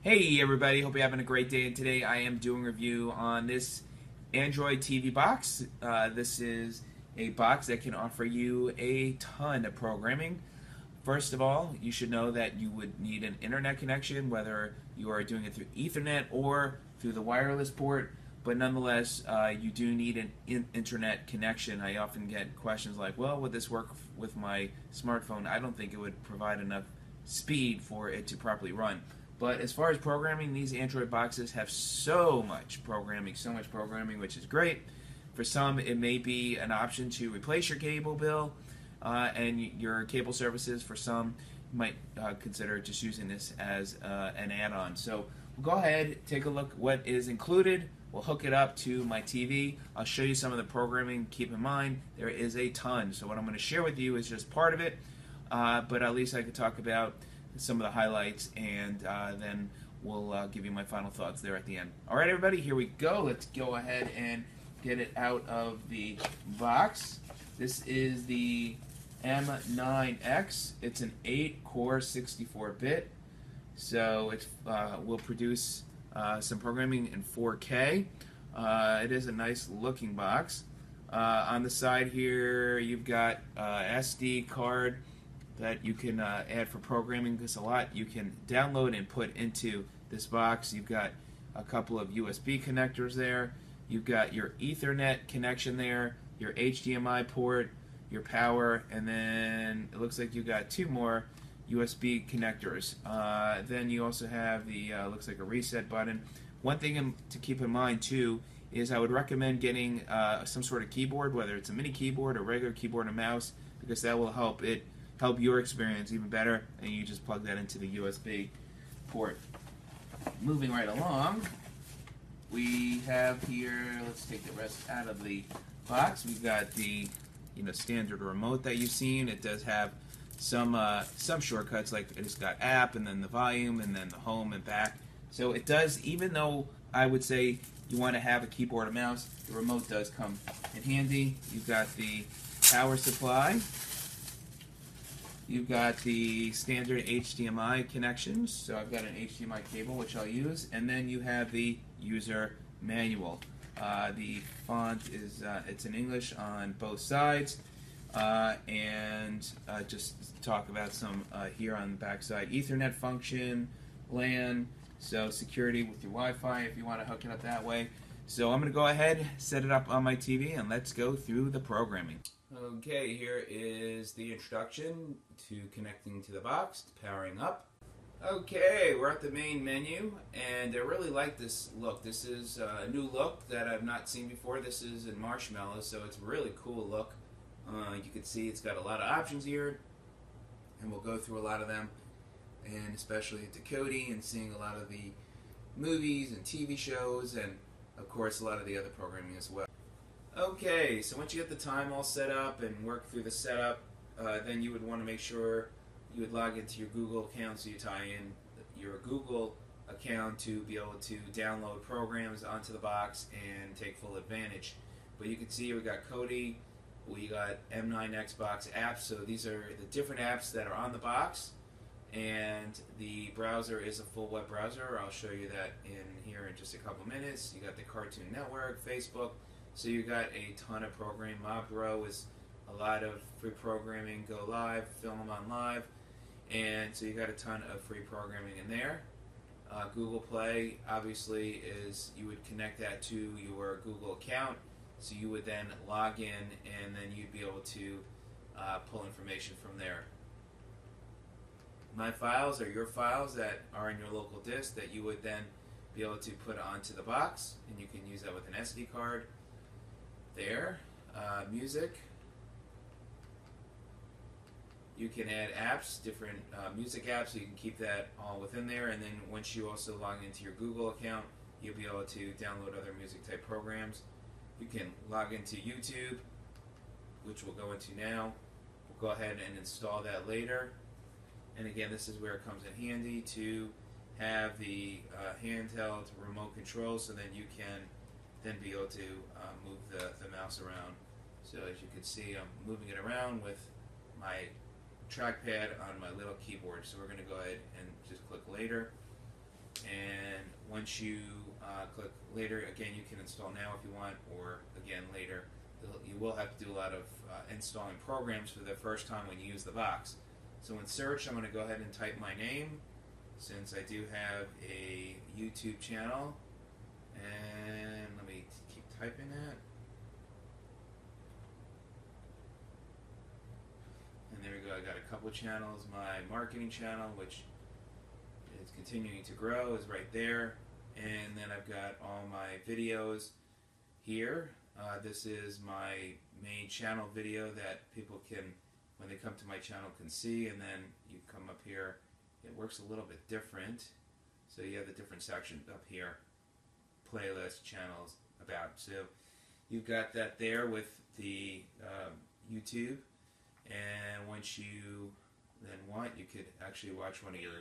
Hey everybody, hope you're having a great day, and today I am doing a review on this Android TV box. This is a box that can offer you a ton of programming. First of all, you should know that you would need an internet connection, whether you are doing it through Ethernet or through the wireless port, but nonetheless, you do need an internet connection. I often get questions like, well, would this work with my smartphone? I don't think it would provide enough speed for it to properly run. But as far as programming, these Android boxes have so much programming, which is great. For some, it may be an option to replace your cable bill and your cable services. For some, you might consider just using this as an add-on. So we'll go ahead, take a look what is included. We'll hook it up to my TV. I'll show you some of the programming. Keep in mind, there is a ton. So what I'm going to share with you is just part of it, but at least I could talk about some of the highlights, and then we'll give you my final thoughts there at the end. Alright everybody, here we go. Let's go ahead and get it out of the box. This is the M9X. It's an 8-core 64-bit, so it will produce some programming in 4K. It is a nice looking box. On the side here you've got SD card that you can add for programming. There's a lot you can download and put into this box. You've got a couple of USB connectors there. You've got your Ethernet connection there, your HDMI port, your power, and then it looks like you've got two more USB connectors. Then you also have the looks like a reset button. One thing to keep in mind too is I would recommend getting some sort of keyboard, whether it's a mini keyboard or regular keyboard and mouse, because that will help your experience even better, and you just plug that into the USB port. Moving right along, we have here, let's take the rest out of the box. We've got the standard remote that you've seen. It does have some shortcuts, like it's got app and then the volume and then the home and back. So it does, even though I would say you want to have a keyboard and mouse, the remote does come in handy. You've got the power supply. You've got the standard HDMI connections, so I've got an HDMI cable which I'll use, and then you have the user manual. The font is it's in English on both sides, and just talk about some here on the back side. Ethernet function, LAN, so security with your Wi-Fi if you want to hook it up that way. So I'm going to go ahead, set it up on my TV, and let's go through the programming. Okay, here is the introduction to connecting to the box, powering up. Okay, we're at the main menu, and I really like this look. This is a new look that I've not seen before. This is in marshmallow, so it's a really cool look. You can see it's got a lot of options here, and we'll go through a lot of them, and especially decoding and seeing a lot of the movies and TV shows, and of course a lot of the other programming as well. Okay, so once you get the time all set up and work through the setup, then you would want to make sure you would log into your Google account, so you tie in your Google account to be able to download programs onto the box and take full advantage. But you can see we got Kodi, we got M9X box apps, so these are the different apps that are on the box, and the browser is a full web browser. I'll show you that in here in just a couple minutes. You got the Cartoon Network, Facebook. So you got a ton of programming. Mobro is a lot of free programming. Go Live, Film on Live, and so you got a ton of free programming in there. Google Play obviously is, you would connect that to your Google account, so you would then log in and then you'd be able to pull information from there. My files are your files that are in your local disk that you would then be able to put onto the box, and you can use that with an SD card. There, music. You can add apps, different music apps, so you can keep that all within there. And then once you also log into your Google account, you'll be able to download other music type programs. You can log into YouTube, which we'll go into now. We'll go ahead and install that later. And again, this is where it comes in handy to have the handheld remote control, so then you can then be able to move the mouse around. So as you can see, I'm moving it around with my trackpad on my little keyboard. So we're going to go ahead and just click later, once you click later, again, you can install now if you want, or again later. You will have to do a lot of installing programs for the first time when you use the box. So in search, I'm going to go ahead and type my name, since I do have a YouTube channel. And let me keep typing that. And there we go, I got a couple channels. My marketing channel, which is continuing to grow, is right there. And then I've got all my videos here. This is my main channel video that people can, when they come to my channel, can see. And then you come up here, it works a little bit different. So you have the different sections up here: playlist, channels, about. So you've got that there with the YouTube. And once you then want, you could actually watch one of your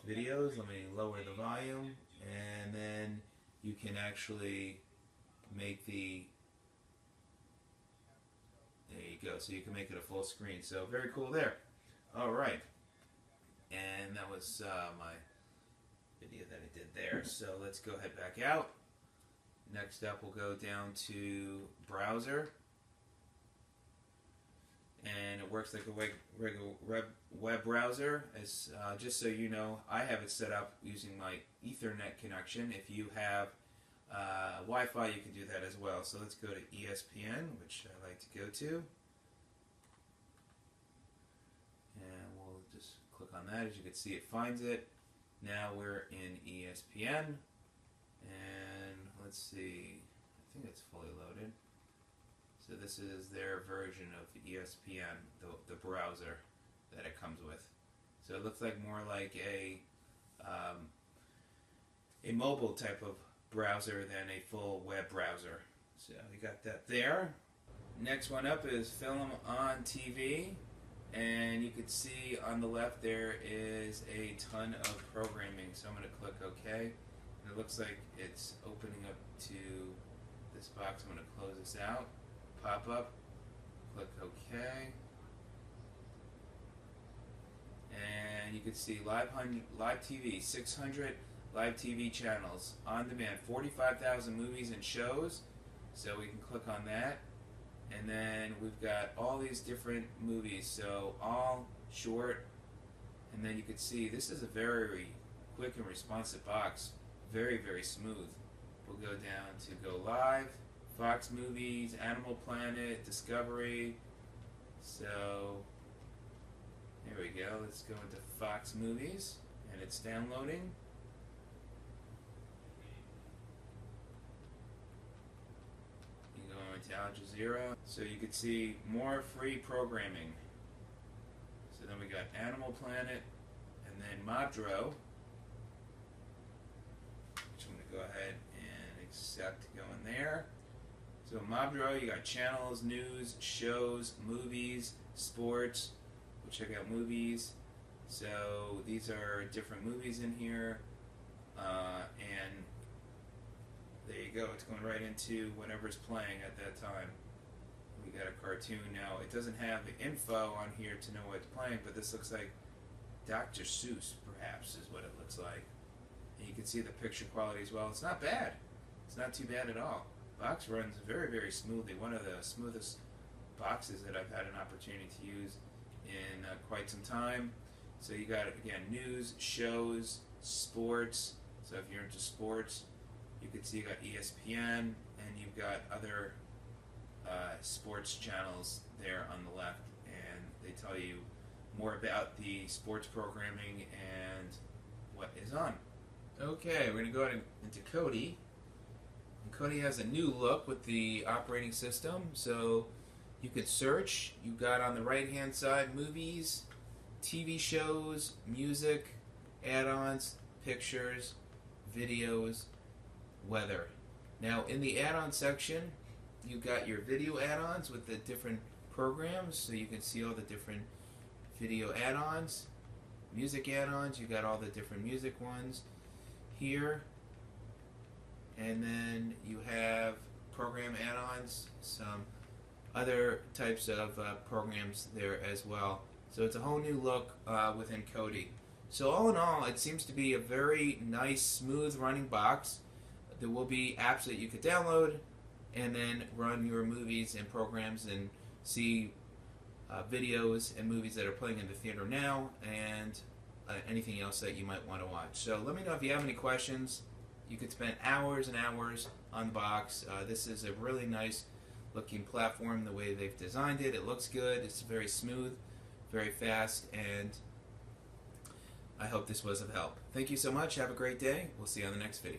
videos. Let me lower the volume, and then you can actually make the, there you go, so you can make it a full screen. So very cool there. Alright, and that was my video that I did there. So let's go ahead back out. Next up, we'll go down to browser, and it works like a regular web browser. As just so you know, I have it set up using my Ethernet connection. If you have Wi-Fi, you can do that as well. So let's go to ESPN, which I like to go to, and we'll just click on that. As you can see, it finds it. Now we're in ESPN, and let's see, I think it's fully loaded. So this is their version of ESPN, the browser that it comes with. So it looks like more like a mobile type of browser than a full web browser. So we got that there. Next one up is Film on TV, and you can see on the left there is a ton of programming. So I'm going to click OK, and it looks like it's opening up to this box. I'm going to close this out. Pop up, click OK, and you can see live TV, 600 live TV channels on demand, 45,000 movies and shows. So we can click on that, and then we've got all these different movies, so all short. And then you can see this is a very quick and responsive box, very, very smooth. We'll go down to go live. Fox Movies, Animal Planet, Discovery. So here we go. Let's go into Fox Movies, and it's downloading. You go into Al Jazeera. So you can see more free programming. So then we got Animal Planet, and then Madro, which I'm going to go ahead and accept going there. So Mobdro, you got channels, news, shows, movies, sports. We'll check out movies. So these are different movies in here, and there you go. It's going right into whatever's playing at that time. We got a cartoon now. It doesn't have the info on here to know what's playing, but this looks like Dr. Seuss, perhaps, is what it looks like. And you can see the picture quality as well. It's not bad. It's not too bad at all. Box runs very, very smoothly. One of the smoothest boxes that I've had an opportunity to use in quite some time. So you got, again, news, shows, sports. So if you're into sports, you can see you got ESPN, and you've got other sports channels there on the left, and they tell you more about the sports programming and what is on. Okay, we're going to go into Kodi. Kodi has a new look with the operating system, so you could search. You've got on the right hand side movies, TV shows, music, add-ons, pictures, videos, weather. Now in the add-on section, you've got your video add-ons with the different programs, so you can see all the different video add-ons. Music add-ons, you've got all the different music ones here. And then you have program add-ons, some other types of programs there as well. So it's a whole new look within Kodi. So all in all, it seems to be a very nice, smooth running box. There will be apps that you could download and then run your movies and programs and see videos and movies that are playing in the theater now, and anything else that you might want to watch. So let me know if you have any questions. You could spend hours and hours on the box. This is a really nice looking platform. The way they've designed it, it looks good. It's very smooth, very fast, and I hope this was of help. Thank you so much. Have a great day. We'll see you on the next video.